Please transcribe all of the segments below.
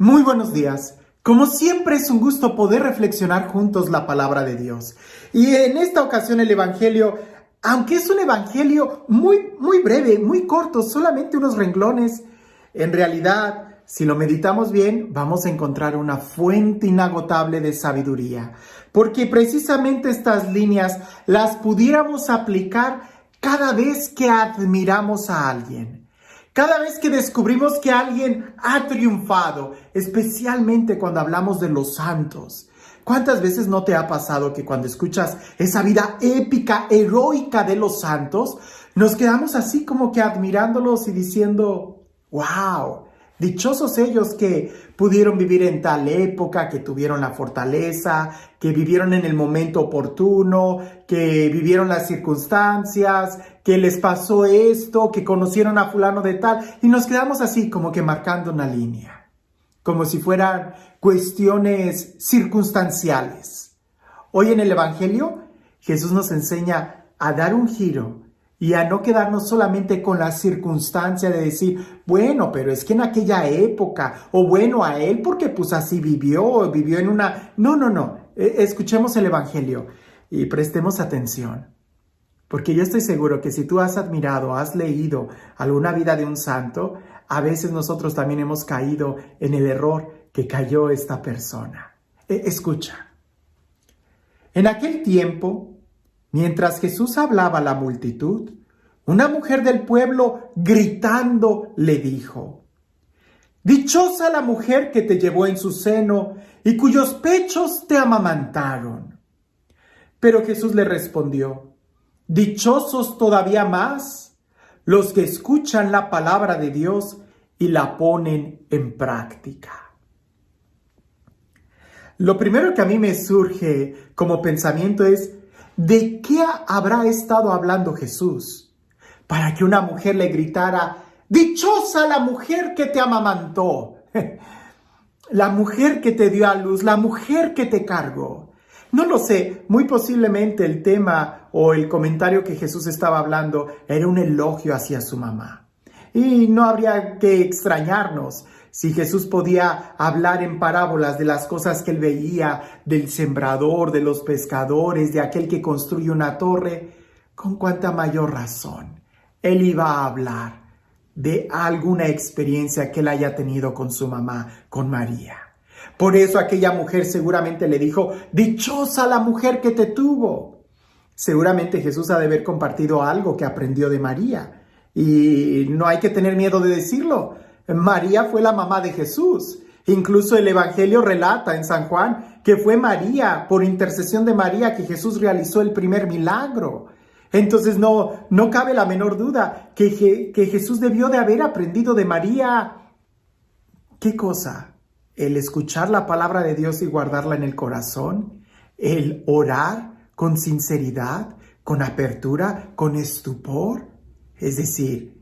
Muy buenos días. Como siempre es un gusto poder reflexionar juntos la palabra de Dios. Y en esta ocasión el Evangelio, aunque es un Evangelio muy breve, muy corto, solamente unos renglones, en realidad, si lo meditamos bien, vamos a encontrar una fuente inagotable de sabiduría. Porque precisamente estas líneas las pudiéramos aplicar cada vez que admiramos a alguien. Cada vez que descubrimos que alguien ha triunfado, especialmente cuando hablamos de los santos. ¿Cuántas veces no te ha pasado que cuando escuchas esa vida épica, heroica de los santos, nos quedamos así como que admirándolos y diciendo, wow, dichosos ellos que pudieron vivir en tal época, que tuvieron la fortaleza, que vivieron en el momento oportuno, que vivieron las circunstancias, que les pasó esto, que conocieron a fulano de tal, y nos quedamos así como que marcando una línea, como si fueran cuestiones circunstanciales. Hoy en el Evangelio, Jesús nos enseña a dar un giro y a no quedarnos solamente con la circunstancia de decir, bueno, pero es que en aquella época, o bueno, a él porque pues así vivió en una... No. Escuchemos el Evangelio y prestemos atención. Porque yo estoy seguro que si tú has admirado, has leído alguna vida de un santo, a veces nosotros también hemos caído en el error que cayó esta persona. Escucha. En aquel tiempo, mientras Jesús hablaba a la multitud, una mujer del pueblo gritando le dijo, «Dichosa la mujer que te llevó en su seno y cuyos pechos te amamantaron». Pero Jesús le respondió, «Dichosos todavía más los que escuchan la palabra de Dios y la ponen en práctica». Lo primero que a mí me surge como pensamiento es, ¿de qué habrá estado hablando Jesús para que una mujer le gritara, «Dichosa la mujer que te amamantó, la mujer que te dio a luz, la mujer que te cargó»? No lo sé, muy posiblemente el tema o el comentario que Jesús estaba hablando era un elogio hacia su mamá. Y no habría que extrañarnos si Jesús podía hablar en parábolas de las cosas que él veía, del sembrador, de los pescadores, de aquel que construye una torre, con cuánta mayor razón él iba a hablar de alguna experiencia que él haya tenido con su mamá, con María. Por eso aquella mujer seguramente le dijo, «Dichosa la mujer que te tuvo». Seguramente Jesús ha de haber compartido algo que aprendió de María. Y no hay que tener miedo de decirlo. María fue la mamá de Jesús. Incluso el Evangelio relata en San Juan que fue María, por intercesión de María, que Jesús realizó el primer milagro. Entonces no cabe la menor duda que Jesús debió de haber aprendido de María. ¿Qué cosa? El escuchar la palabra de Dios y guardarla en el corazón. El orar con sinceridad, con apertura, con estupor. Es decir,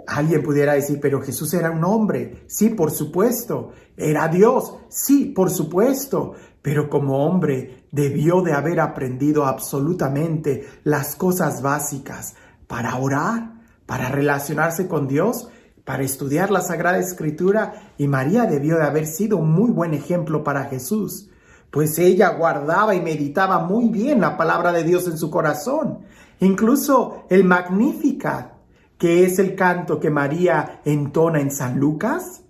alguien pudiera decir, pero Jesús era un hombre. Sí, por supuesto. Era Dios. Sí, por supuesto. Pero como hombre debió de haber aprendido absolutamente las cosas básicas para orar, para relacionarse con Dios, para estudiar la Sagrada Escritura. Y María debió de haber sido un muy buen ejemplo para Jesús, pues ella guardaba y meditaba muy bien la palabra de Dios en su corazón. Incluso el Magnificat, que es el canto que María entona en San Lucas,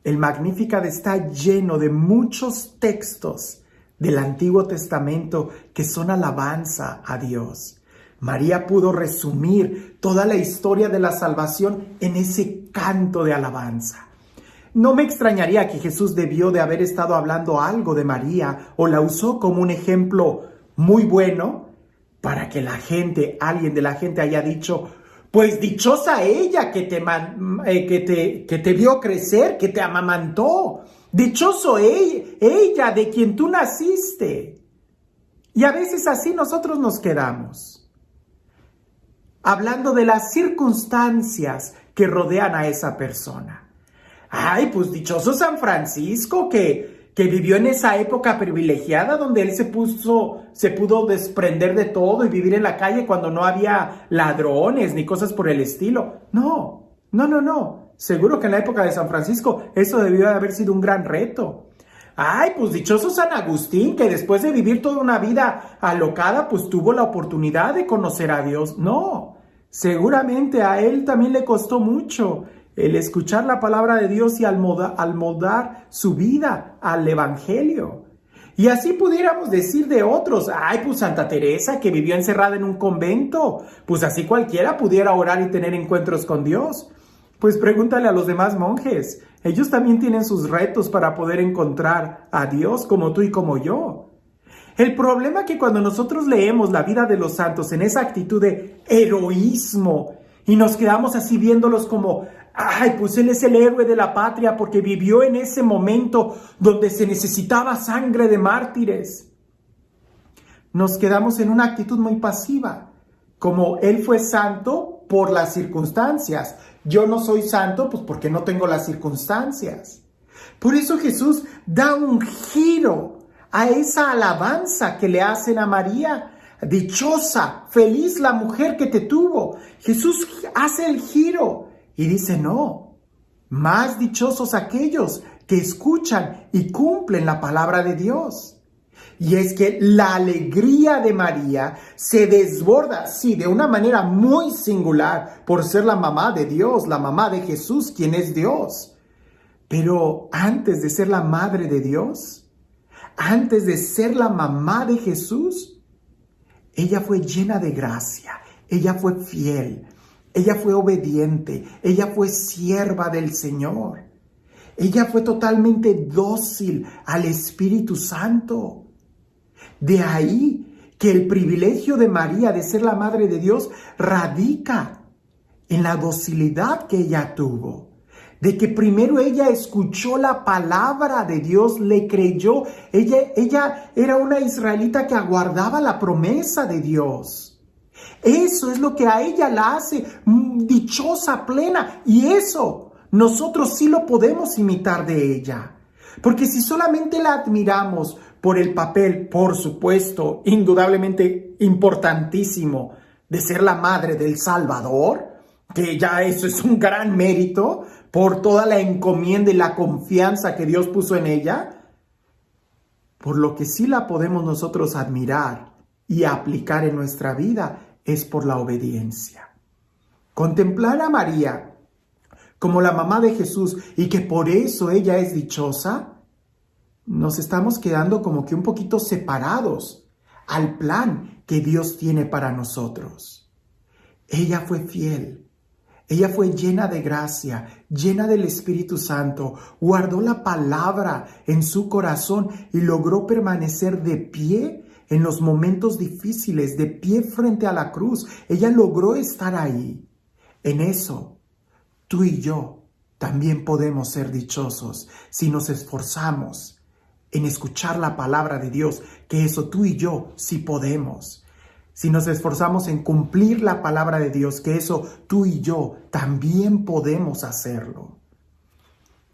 el Magnificat está lleno de muchos textos del Antiguo Testamento que son alabanza a Dios. María pudo resumir toda la historia de la salvación en ese canto de alabanza. No me extrañaría que Jesús debió de haber estado hablando algo de María o la usó como un ejemplo muy bueno para que alguien de la gente haya dicho, pues dichosa ella que te vio crecer, que te amamantó. Dichoso ella de quien tú naciste. Y a veces así nosotros nos quedamos, hablando de las circunstancias que rodean a esa persona. Ay, pues dichoso San Francisco que vivió en esa época privilegiada donde él se pudo desprender de todo y vivir en la calle cuando no había ladrones ni cosas por el estilo. No. Seguro que en la época de San Francisco eso debió de haber sido un gran reto. Ay, pues dichoso San Agustín, que después de vivir toda una vida alocada, pues tuvo la oportunidad de conocer a Dios. No, seguramente a él también le costó mucho el escuchar la palabra de Dios y almoldar su vida al Evangelio. Y así pudiéramos decir de otros. Ay, pues Santa Teresa, que vivió encerrada en un convento. Pues así cualquiera pudiera orar y tener encuentros con Dios. Pues pregúntale a los demás monjes. Ellos también tienen sus retos para poder encontrar a Dios como tú y como yo. El problema es que cuando nosotros leemos la vida de los santos en esa actitud de heroísmo y nos quedamos así viéndolos como, ay, pues él es el héroe de la patria porque vivió en ese momento donde se necesitaba sangre de mártires. Nos quedamos en una actitud muy pasiva, como él fue santo por las circunstancias. Yo no soy santo, pues porque no tengo las circunstancias. Por eso Jesús da un giro a esa alabanza que le hacen a María. Dichosa, feliz la mujer que te tuvo. Jesús hace el giro y dice, no, más dichosos aquellos que escuchan y cumplen la palabra de Dios. Y es que la alegría de María se desborda, sí, de una manera muy singular, por ser la mamá de Dios, la mamá de Jesús, quien es Dios. Pero antes de ser la madre de Dios, antes de ser la mamá de Jesús, ella fue llena de gracia, ella fue fiel, ella fue obediente, ella fue sierva del Señor. Ella fue totalmente dócil al Espíritu Santo. De ahí que el privilegio de María de ser la madre de Dios radica en la docilidad que ella tuvo. De que primero ella escuchó la palabra de Dios, le creyó. Ella era una israelita que aguardaba la promesa de Dios. Eso es lo que a ella la hace dichosa, plena. Y eso nosotros sí lo podemos imitar de ella. Porque si solamente la admiramos por el papel, por supuesto, indudablemente importantísimo, de ser la madre del Salvador, que ya eso es un gran mérito, por toda la encomienda y la confianza que Dios puso en ella, por lo que sí la podemos nosotros admirar y aplicar en nuestra vida es por la obediencia. Contemplar a María como la mamá de Jesús y que por eso ella es dichosa, nos estamos quedando como que un poquito separados al plan que Dios tiene para nosotros. Ella fue fiel, ella fue llena de gracia, llena del Espíritu Santo, guardó la palabra en su corazón y logró permanecer de pie en los momentos difíciles, de pie frente a la cruz. Ella logró estar ahí. En eso, tú y yo también podemos ser dichosos si nos esforzamos en escuchar la palabra de Dios, que eso tú y yo sí podemos. Si nos esforzamos en cumplir la palabra de Dios, que eso tú y yo también podemos hacerlo.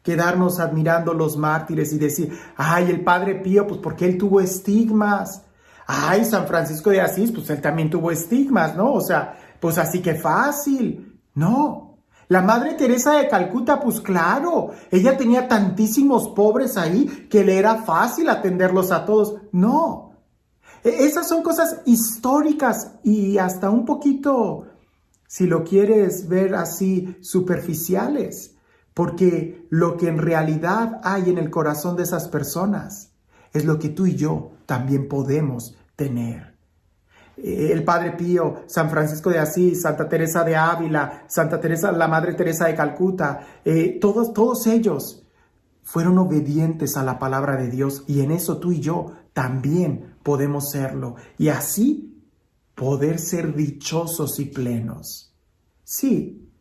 Quedarnos admirando los mártires y decir, ay, el Padre Pío, pues porque él tuvo estigmas. Ay, San Francisco de Asís, pues él también tuvo estigmas, ¿no? O sea, pues así que fácil. No. La Madre Teresa de Calcuta, pues claro, ella tenía tantísimos pobres ahí que le era fácil atenderlos a todos. No, esas son cosas históricas y hasta un poquito, si lo quieres ver así, superficiales, porque lo que en realidad hay en el corazón de esas personas es lo que tú y yo también podemos tener. El Padre Pío, San Francisco de Asís, Santa Teresa de Ávila, Santa Teresa, la Madre Teresa de Calcuta, todos ellos fueron obedientes a la palabra de Dios y en eso tú y yo también podemos serlo y así poder ser dichosos y plenos. Sí,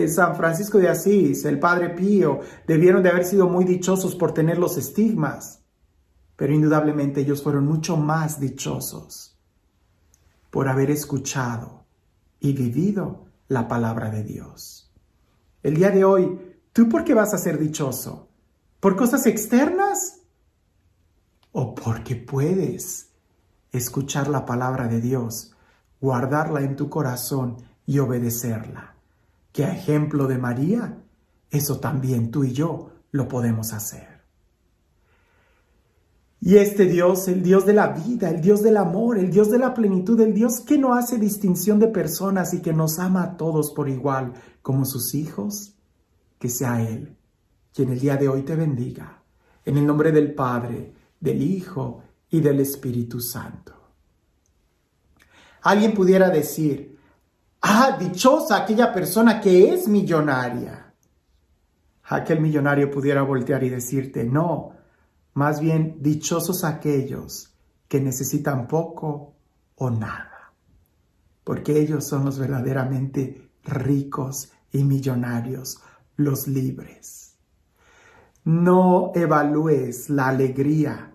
San Francisco de Asís, el Padre Pío debieron de haber sido muy dichosos por tener los estigmas, pero indudablemente ellos fueron mucho más dichosos por haber escuchado y vivido la palabra de Dios. El día de hoy, ¿tú por qué vas a ser dichoso? ¿Por cosas externas? ¿O porque puedes escuchar la palabra de Dios, guardarla en tu corazón y obedecerla? que a ejemplo de María, eso también tú y yo lo podemos hacer. Y este Dios, el Dios de la vida, el Dios del amor, el Dios de la plenitud, el Dios que no hace distinción de personas y que nos ama a todos por igual como sus hijos, que sea Él quien el día de hoy te bendiga. En el nombre del Padre, del Hijo y del Espíritu Santo. Alguien pudiera decir, dichosa aquella persona que es millonaria. Aquel millonario pudiera voltear y decirte, no, más bien dichosos aquellos que necesitan poco o nada, porque ellos son los verdaderamente ricos y millonarios, los libres. No evalúes la alegría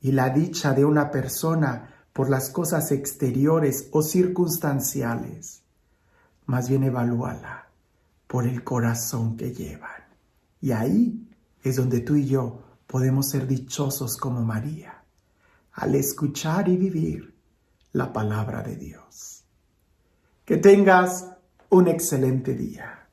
y la dicha de una persona por las cosas exteriores o circunstanciales. Más bien evalúala por el corazón que llevan. Y ahí es donde tú y yo podemos ser dichosos como María, al escuchar y vivir la palabra de Dios. Que tengas un excelente día.